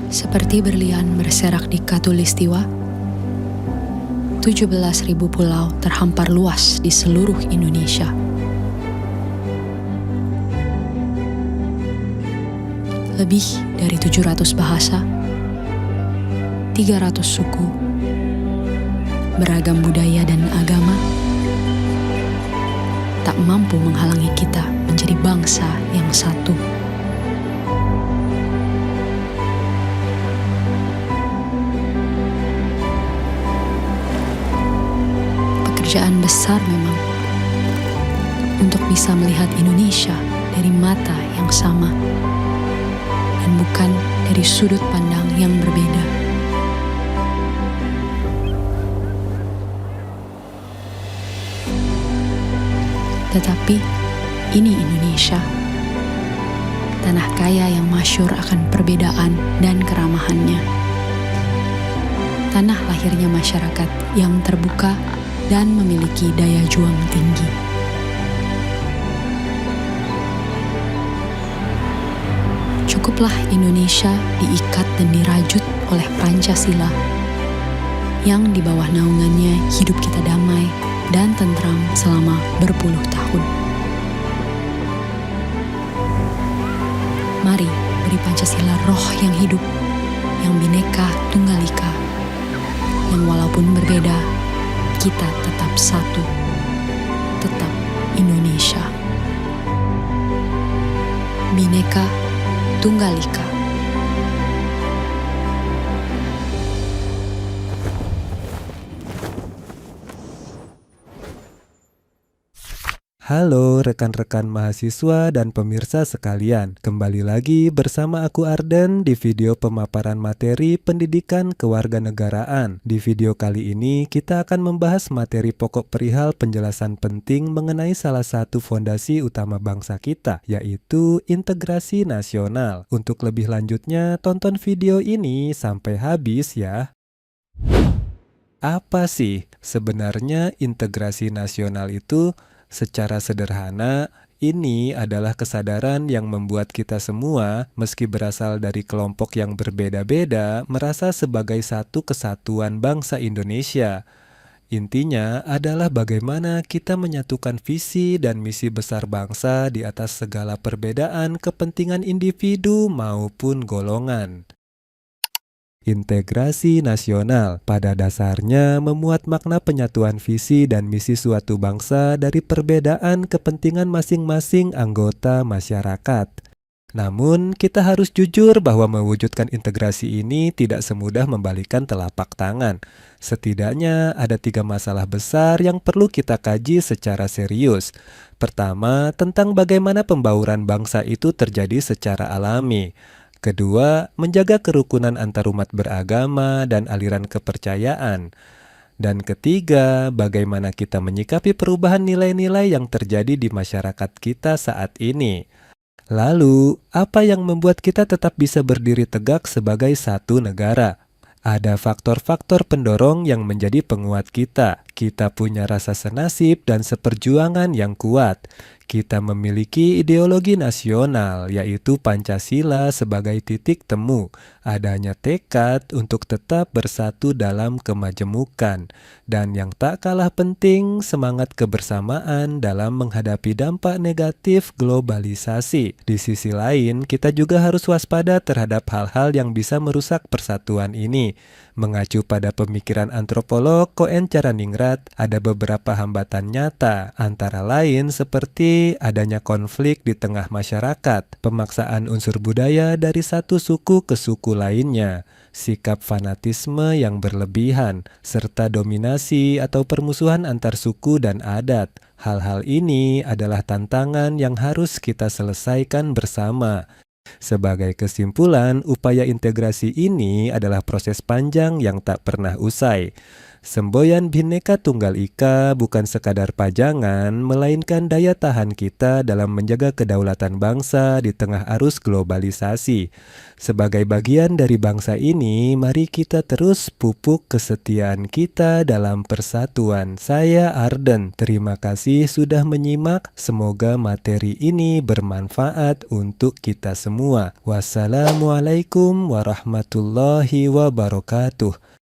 Seperti berlian berserak di Katulistiwa, 17.000 pulau terhampar luas di seluruh Indonesia. Lebih dari 700 bahasa, 300 suku, beragam budaya dan agama, tak mampu menghalangi kita menjadi bangsa yang satu. Pekerjaan besar memang untuk bisa melihat Indonesia dari mata yang sama dan bukan dari sudut pandang yang berbeda. Tetapi ini Indonesia, tanah kaya yang masyhur akan perbedaan dan keramahannya. Tanah lahirnya masyarakat yang terbuka dan memiliki daya juang tinggi. Cukuplah Indonesia diikat dan dirajut oleh Pancasila, yang di bawah naungannya hidup kita damai dan tentram selama berpuluh tahun. Mari beri Pancasila roh yang hidup, yang Bhinneka Tunggal Ika, yang walaupun berbeda, kita tetap satu, tetap Indonesia. Bhinneka Tunggal Ika. Halo rekan-rekan mahasiswa dan pemirsa sekalian, kembali lagi bersama aku Arden di video pemaparan materi pendidikan kewarganegaraan. Di video kali ini kita akan membahas materi pokok perihal penjelasan penting mengenai salah satu fondasi utama bangsa kita, yaitu integrasi nasional. Untuk lebih lanjutnya, tonton video ini sampai habis ya. Apa sih sebenarnya integrasi nasional itu? Secara sederhana, ini adalah kesadaran yang membuat kita semua, meski berasal dari kelompok yang berbeda-beda, merasa sebagai satu kesatuan bangsa Indonesia. Intinya adalah bagaimana kita menyatukan visi dan misi besar bangsa di atas segala perbedaan kepentingan individu maupun golongan. Integrasi nasional pada dasarnya memuat makna penyatuan visi dan misi suatu bangsa dari perbedaan kepentingan masing-masing anggota masyarakat. Namun, kita harus jujur bahwa mewujudkan integrasi ini tidak semudah membalikkan telapak tangan. Setidaknya ada 3 masalah besar yang perlu kita kaji secara serius. Pertama, tentang bagaimana pembauran bangsa itu terjadi secara alami. Kedua, menjaga kerukunan antarumat beragama dan aliran kepercayaan. Dan ketiga, bagaimana kita menyikapi perubahan nilai-nilai yang terjadi di masyarakat kita saat ini. Lalu, apa yang membuat kita tetap bisa berdiri tegak sebagai satu negara? Ada faktor-faktor pendorong yang menjadi penguat kita. Kita punya rasa senasib dan seperjuangan yang kuat. Kita memiliki ideologi nasional, yaitu Pancasila sebagai titik temu. Adanya tekad untuk tetap bersatu dalam kemajemukan. Dan yang tak kalah penting, semangat kebersamaan dalam menghadapi dampak negatif globalisasi. Di sisi lain, kita juga harus waspada terhadap hal-hal yang bisa merusak persatuan ini. Mengacu pada pemikiran antropolog Koen Caraningrat, ada beberapa hambatan nyata, antara lain seperti adanya konflik di tengah masyarakat, pemaksaan unsur budaya dari satu suku ke suku lainnya, sikap fanatisme yang berlebihan, serta dominasi atau permusuhan antar suku dan adat. Hal-hal ini adalah tantangan yang harus kita selesaikan bersama. Sebagai kesimpulan, upaya integrasi ini adalah proses panjang yang tak pernah usai. Semboyan Bhinneka Tunggal Ika bukan sekadar pajangan, melainkan daya tahan kita dalam menjaga kedaulatan bangsa di tengah arus globalisasi. Sebagai bagian dari bangsa ini, mari kita terus pupuk kesetiaan kita dalam persatuan. Saya Arden, terima kasih sudah menyimak. Semoga materi ini bermanfaat untuk kita semua. Wassalamualaikum warahmatullahi wabarakatuh.